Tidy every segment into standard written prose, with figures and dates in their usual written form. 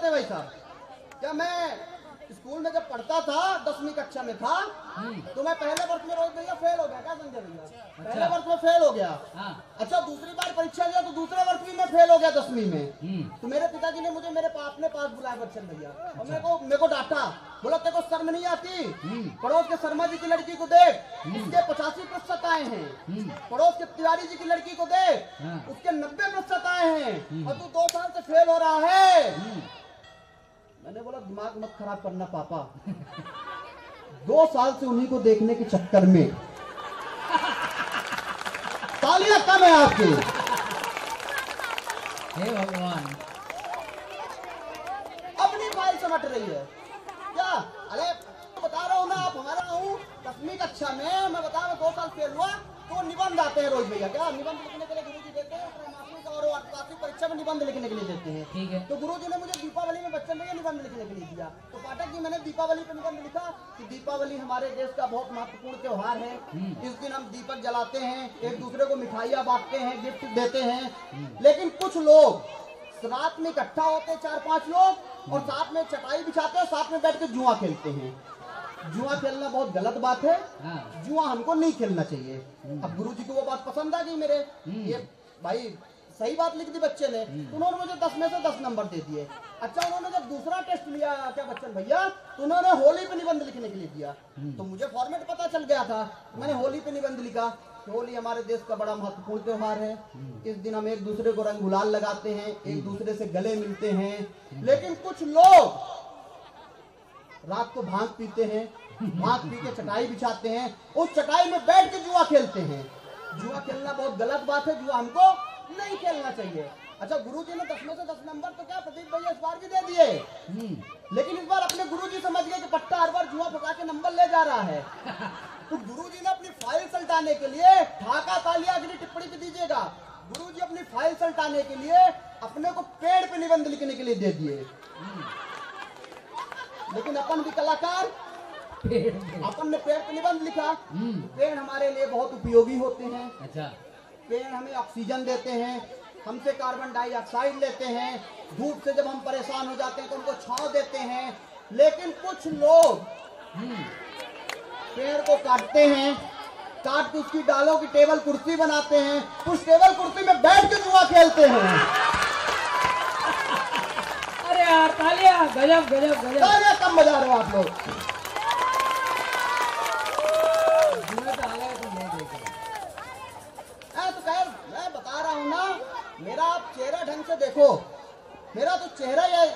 करते भाई साहब, क्या मैं स्कूल में जब पढ़ता था 10वीं कक्षा में था तो मैं पहले वर्ष में रोज भैया फेल हो गया। क्या संजय भैया? पहले वर्ष में फेल हो गया। अच्छा, दूसरी बार परीक्षा दिया तो दूसरे वर्ष भी मैं फेल हो गया 10वीं में। तो मेरे पिताजी ने मुझे मेरे अपने पास बुलाया बच्चन भैया, और मेरे को डांटा, बोला तेरे को शर्म नहीं आती? पड़ोस के शर्मा जी की लड़की को देख, उसके 85% आए हैं। पड़ोस के तिवारी जी की लड़की को देख, उसके 90% आए हैं, और तू 2 साल से फेल हो रहा है। मैंने बोला दिमाग मत खराब करना पापा, 2 साल से उन्हीं को देखने के चक्कर में तालियां कम है आपकी। हे भगवान, अपनी फाइल समझ रही है क्या? अरे बता रहा हूँ ना, आप हमारा हूँ 10वीं कक्षा में, मैं बता रहा हूँ 2 साल फेल हुआ तो निबंध आते हैं रोज भैया। क्या निबंध लिखने के लिए गुरुजी देते हैं, और वार्षिक परीक्षा में निबंध लिखने के लिए देते हैं। ठीक है। तो गुरुजी ने मुझे दीपावली में बच्चन भैया निबंध लिखने के लिए दिया। तो पाठक जी मैंने दीपावली पे निबंध लिखा कि दीपावली हमारे देश का बहुत महत्वपूर्ण त्योहार है। इस दिन हम दीपक जलाते हैं, एक दूसरे को मिठाइयाँ बांटते हैं, गिफ्ट देते हैं। लेकिन कुछ लोग रात में इकट्ठा होते हैं 4-5 लोग, और साथ में चटाई बिछाते हैं, साथ में बैठ के जुआ खेलते हैं। जुआ खेलना बहुत गलत बात है, जुआ हमको नहीं खेलना चाहिए। अब गुरुजी को वो बात पसंद आ गई मेरे, ये भाई सही बात लिख दी बच्चे ने, तो उन्होंने मुझे 10 में से 10 नंबर दे दिए। अच्छा, उन्होंने जब दूसरा टेस्ट लिया क्या बच्चन भैया, तो उन्होंने होली पे निबंध लिखने के लिए दिया। तो मुझे फॉर्मेट पता चल गया था, मैंने होली पे निबंध लिखा। होली हमारे देश का बड़ा महत्वपूर्ण त्योहार है। इस दिन हम एक दूसरे को रंग गुलाल लगाते हैं, एक दूसरे से गले मिलते हैं। लेकिन कुछ लोग रात को भांग पीते हैं, भांग पी के चटाई बिछाते हैं, उस चटाई में बैठ के जुआ खेलते हैं। जुआ खेलना बहुत गलत बात है, जुआ हमको नहीं खेलना चाहिए। अच्छा, गुरुजी ने 10 में से 10 नंबर तो क्या प्रदीप भैया इस बार भी दे दिए, लेकिन इस बार अपने गुरुजी समझ गए कि पट्टा हर बार जुआ पका के नंबर ले जा रहा है। तो गुरुजी ने अपनी फाइल सल्टाने के लिए, ढाका तालियां अगली टिप्पणी पे दीजिएगा, गुरुजी अपनी फाइल सल्टाने के लिए अपने को पेड़ पे निबंध लिखने के लिए दे दिए। लेकिन अपन भी कलाकार, अपन ने पेड़ पे निबंध लिखा। पेड़ हमारे लिए बहुत उपयोगी होते हैं। अच्छा, पेड़ हमें ऑक्सीजन देते हैं, हमसे कार्बन डाइऑक्साइड लेते हैं। धूप से जब हम परेशान हो जाते हैं तो उनको छांव देते हैं। लेकिन कुछ लोग पेड़ को काटते हैं, काट के उसकी डालों की टेबल कुर्सी बनाते हैं, उस टेबल कुर्सी में बैठ के जुआ खेलते हैं। अरे यार तालियां, गजब गजब गजब। तालियां कम बजा रहे हो आप लोग। तो खैर मैं बता रहा हूँ ना, मेरा आप चेहरा ढंग से देखो, मेरा तो चेहरा ये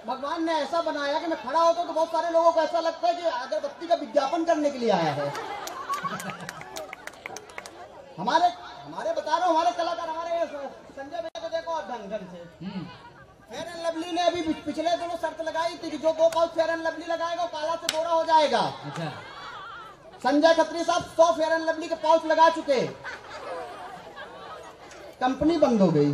भगवान ने ऐसा बनाया कि मैं खड़ा होता हूँ तो बहुत सारे लोगों को ऐसा लगता है कि अगरबत्ती का विज्ञापन करने के लिए आया है। हमारे बता रहा हूँ, हमारे कलाकार, हमारे संजय भैया को देखो आप ढंग से। फेयर एंड लवली ने अभी पिछले दिनों शर्त लगाई थी कि जो 2 पाउच फेयर एंड लवली लगाएगा वो काला से गोरा हो जाएगा। अच्छा, संजय खत्री साहब 100 फेयर एंड लवली के पाउच लगा चुके, कंपनी बंद हो गई।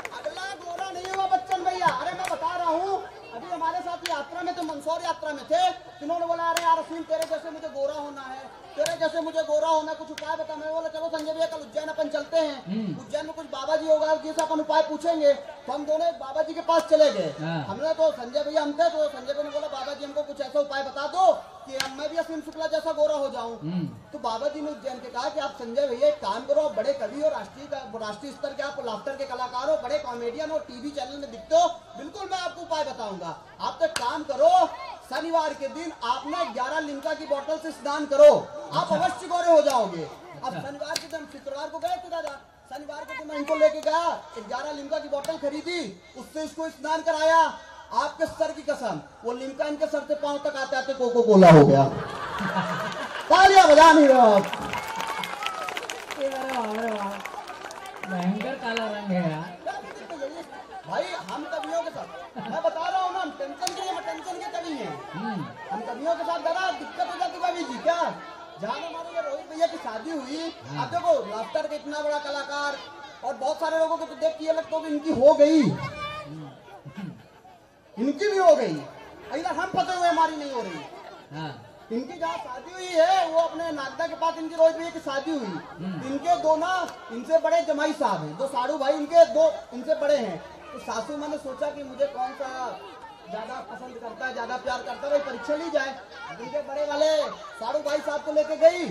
अगला गोरा नहीं हुआ बच्चन भैया। अरे मैं बता रहा हूँ, अभी हमारे साथ यात्रा में थे, मंदसौर यात्रा में थे, इन्होंने बोला अरे यार असीम तेरे जैसे मुझे गोरा होना है, तेरे जैसे मुझे गोरा होना है, कुछ उपाय बता। मैं बोला चलो संजय भैया कल उज्जैन अपन चलते हैं, उज्जैन में कुछ बाबा जी होगा जिससे अपन उपाय पूछेंगे। तो हम दोनों बाबा जी के पास चले गए। हमने तो संजय भैया हम थे, तो संजय भैया ने बोला बाबा जी हमको कुछ ऐसा उपाय बता दो कि मैं भी असीम शुक्ला जैसा गोरा हो जाऊं। तो बाबा जी ने उज्जैन के कहा कि आप संजय भैया एक काम करो, आप बड़े कवि और राष्ट्रीय स्तर के आप लाफ्टर के कलाकार हो, बड़े कॉमेडियन और टीवी चैनल में दिखते हो, बिल्कुल मैं आपको उपाय बताऊंगा। आप तो काम करो, शनिवार के दिन आप ना 11 लिम्का की बोतल से स्नान करो, आप अवश्य गोरे हो जाओगे। अब शनिवार के दिन, शुक्रवार को गए थे दादा, शनिवार के दिन मैं इनको लेके गया, 11 लिम्का की बोतल खरीदी, उससे इसको स्नान कराया। आपके सर की कसम, वो लिम्का इनके सर से पांव तक आते आते कोको कोला हो गया। तालियां बजा नहीं रहे आप। भयंकर काला रंग है यार भाई। हम कवियों के साथ, मैं बता रहा हूँ ना, हम टेंशन के कवि हैं। हम कवियों के साथ जरा दिक्कत हो जाती कवि जी। क्या जहाँ हमारे ये रोहित भैया की शादी हुई, आप देखो लाफ्टर के इतना बड़ा कलाकार, और बहुत सारे लोगों को तो देख के ये लगता है कि इनकी हो गई, इनकी भी हो गई, इधर हम फंसे हुए हमारी नहीं हो रही। इनकी जहाँ शादी हुई है वो अपने नागदा के पास इनकी रोहित भैया की शादी हुई। इनके दो ना इनसे बड़े जमाई साहब हैं, दो साड़ू भाई इनके दो इनसे बड़े हैं। तो सासू माँ ने सोचा कि मुझे कौन सा ज्यादा पसंद करता है, ज्यादा प्यार करता है, भाई परीक्षा ली जाए। इनके बड़े वाले साड़ू भाई साहब को लेके गई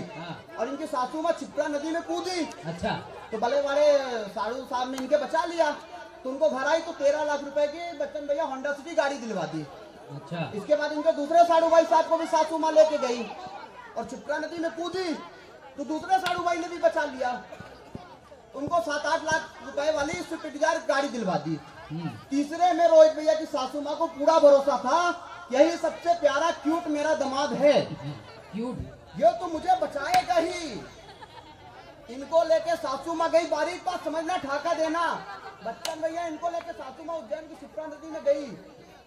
और इनकी सासू माँ छिपरा नदी में कूदी। अच्छा। तो बड़े वाले साड़ू साहब ने इनके बचा लिया। तो उनको घर आई तो 13 लाख रुपए की बच्चन भैया होंडा सिटी गाड़ी दिलवा दी। अच्छा। इसके बाद इनके दूसरे साड़ू भाई साहब को भी सासू माँ लेके गई और छिपरा नदी में कूदी तो दूसरे साड़ू भाई ने भी बचा लिया। उनको 7-8 लाख रुपए वाली स्विफ्ट डिजायर गाड़ी दिलवा दी। तीसरे में रोहित भैया की सासू माँ को पूरा भरोसा था यही सबसे प्यारा क्यूट मेरा दामाद है, क्यूट ये तो मुझे बचाएगा ही। इनको लेके सासू माँ गई, बारीक बात समझना, ठाका देना। बच्चन भैया इनको लेके सासू माँ उज्जैन की छिपरा नदी में गई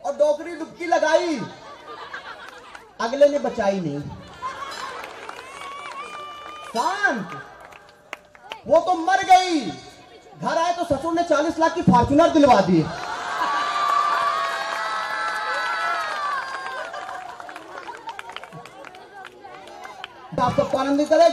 और डोकरी डुबकी लगाई, अगले ने बचाई नहीं। शांत, वो तो मर गई। घर आए तो ससुर ने 40 लाख की फॉर्च्यूनर दिलवा दी। आप सबको आनंदित करें।